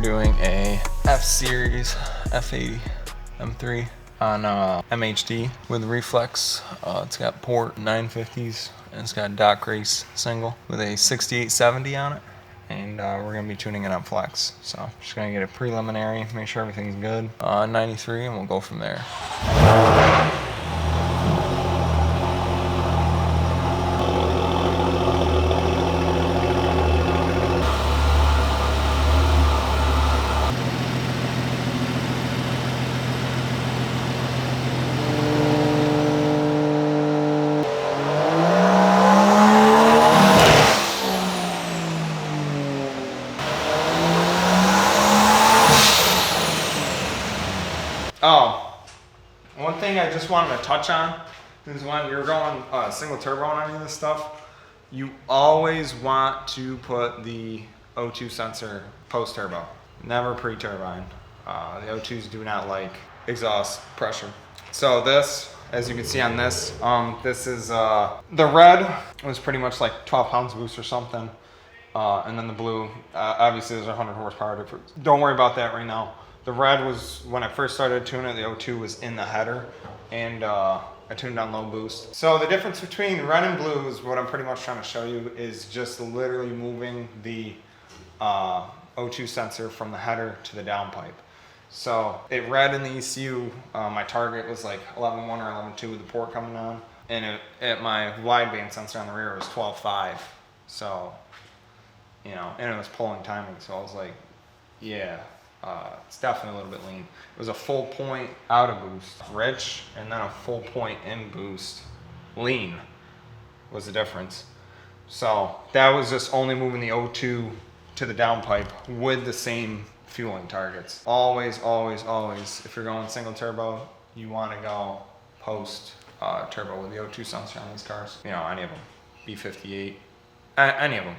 doing a F-Series F80 M3 on MHD with reflex. It's got port 950s and it's got dock race single with a 6870 on it. And we're going to be tuning it on flex. So just going to get a preliminary, make sure everything's good. 93 and we'll go from there. Oh, one thing I just wanted to touch on is when you're going single turbo on any of this stuff, you always want to put the O2 sensor post turbo, never pre-turbine. The O2s do not like exhaust pressure. So this, as you can see on this, this is the red was pretty much like 12 pounds boost or something, and then the blue, obviously there's 100 horsepower difference. Don't worry about that right now. The red was, when I first started tuning it, the O2 was in the header, and I tuned on low boost. So the difference between red and blue is what I'm pretty much trying to show you is just literally moving the O2 sensor from the header to the downpipe. So it read in the ECU, my target was like 11.1 or 11.2 with the port coming on, and at my wideband sensor on the rear was 12.5. So, you know, and it was pulling timing, so I was like, yeah. It's definitely a little bit lean. It was a full point out of boost, rich, and then a full point in boost, lean was the difference. So that was just only moving the O2 to the downpipe with the same fueling targets. Always, always, always, if you're going single turbo, you want to go post turbo with the O2 sensor on these cars. You know, any of them, B58, any of them.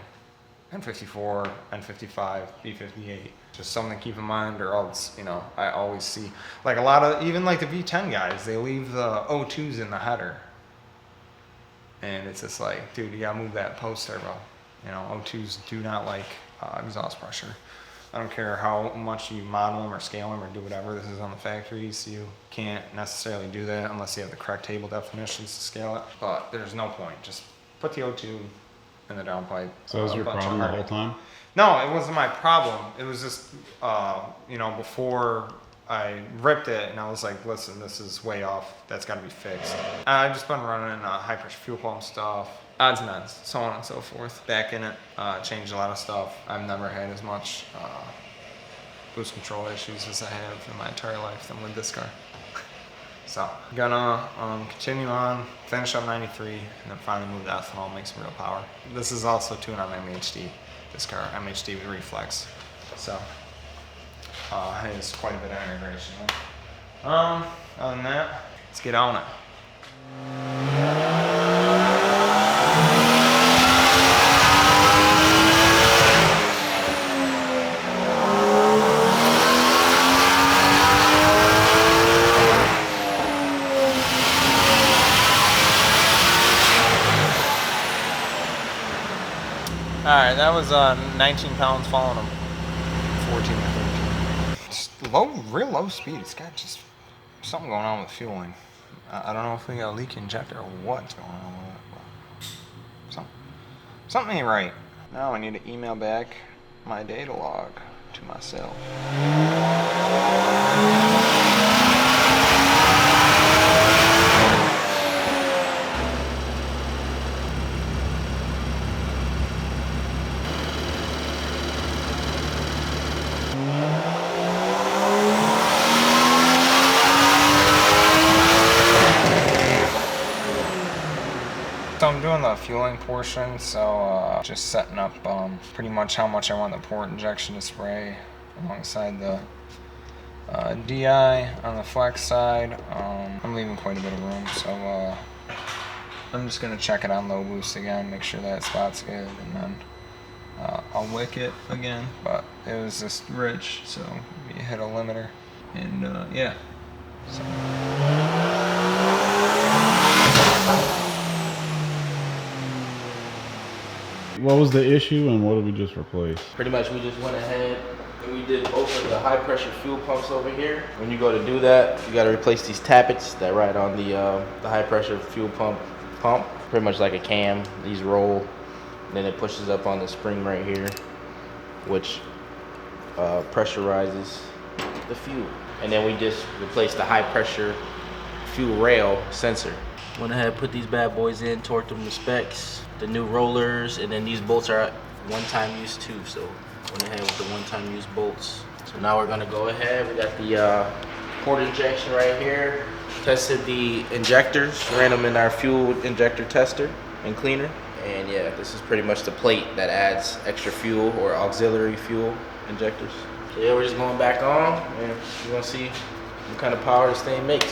N54, N55, B58. Just something to keep in mind, or else, you know, I always see, like a lot of, even like the V10 guys, they leave the O2s in the header. And it's just like, dude, you gotta move that post turbo. You know, O2s do not like exhaust pressure. I don't care how much you model them or scale them or do whatever, this is on the factory, so you can't necessarily do that unless you have the correct table definitions to scale it. But there's no point, just put the O2 in the downpipe. So was your problem the whole time? No, it wasn't my problem. It was just, you know, before I ripped it and I was like, listen, this is way off. That's got to be fixed. I've just been running high pressure fuel pump stuff, odds and ends, so on and so forth. Back in it, changed a lot of stuff. I've never had as much boost control issues as I have in my entire life than with this car. So, gonna continue on, finish up 93, and then finally move to ethanol, make some real power. This is also tuned on MHD, this car, MHD with reflex. So, has quite a bit of integration. Other than that, let's get on it. Alright, that was 19 pounds falling them 14 or 13. Just low, real low speed. It's got just something going on with fueling. I don't know if we got a leak injector or what's going on with it. Something ain't right. Now I need to email back my data log to myself. So I'm doing the fueling portion, so just setting up pretty much how much I want the port injection to spray alongside the DI on the flex side. I'm leaving quite a bit of room, so I'm just going to check it on low boost again, make sure that spot's good, and then I'll wick it again. But it was just rich, so we hit a limiter, and yeah. So. What was the issue and what did we just replace? Pretty much we just went ahead And we did both of the high pressure fuel pumps over here. When you go to do that, you got to replace these tappets that ride on the high pressure fuel pump. Pretty much like a cam. These roll, and then it pushes up on the spring right here, which pressurizes the fuel. And then we just replaced the high pressure fuel rail sensor. Went ahead, put these bad boys in, torqued them to specs, the new rollers, and then these bolts are one-time use too. So went ahead with the one-time use bolts. So now we're gonna go ahead. We got the port injection right here. Tested the injectors, ran them in our fuel injector tester and cleaner. And yeah, this is pretty much the plate that adds extra fuel or auxiliary fuel injectors. So yeah, we're just going back on and you're gonna see what kind of power this thing makes.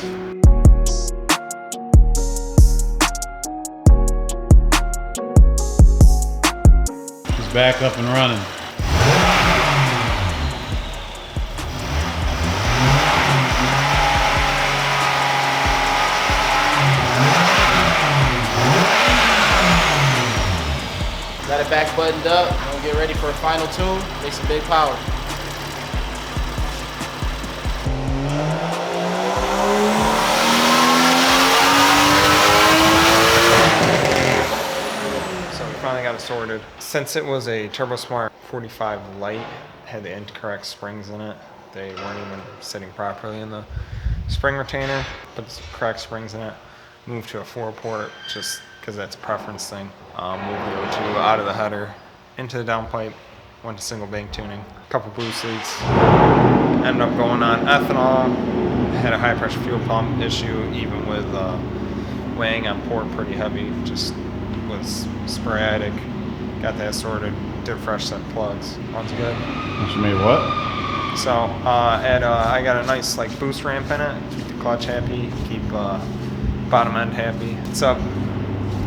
It's back up and running. Got it back buttoned up. We're gonna get ready for a final tune, make some big power. So we finally got it sorted. Since it was a TurboSmart 45 Lite, it had the incorrect springs in it. They weren't even sitting properly in the spring retainer, put the correct springs in it. Moved to a 4-port just because that's a preference thing. Moved the O2 out of the header into the downpipe, went to single bank tuning, a couple boost leads. Ended up going on ethanol, had a high pressure fuel pump issue even with weighing on port pretty heavy, just was sporadic. Got that sorted, did a fresh set of plugs, one's good. You made what? So I got a nice like boost ramp in it, keep the clutch happy, keep bottom end happy. It's up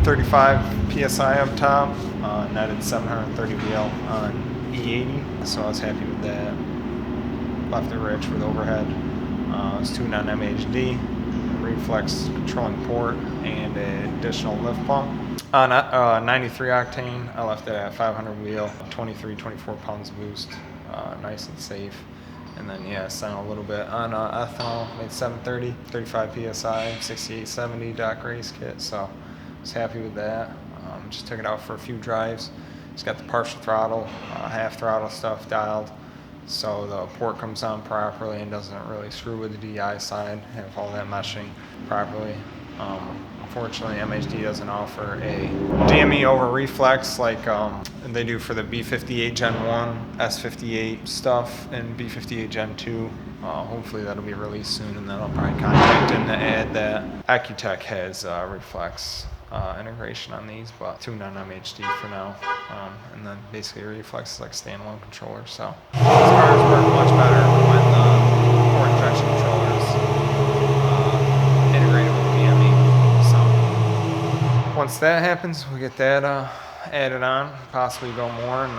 35 PSI up top, netted 730 VL on E80, so I was happy with that. Left it rich with overhead. I was tuned on MHD, reflex controlling port, and an additional lift pump. On 93 octane, I left it at 500 wheel, 23-24 pounds boost, nice and safe. And then yeah, sent a little bit on ethanol, made 730, 35 PSI, 6870 Doc race kit, so I was happy with that. Just took it out for a few drives. It's got the partial throttle, half throttle stuff dialed, so the port comes on properly and doesn't really screw with the DI side, have all that meshing properly. Unfortunately, MHD doesn't offer a DME over reflex like they do for the B58 Gen 1, S58 stuff, and B58 Gen 2. Hopefully that'll be released soon, and then I'll probably contact them to add that. Accutech has reflex integration on these, but tuned on MHD for now. And then basically reflex is like standalone controller, so these cars work much better when the port injection controller is integrated with DME. So once that happens, we'll get that added on, possibly go more, and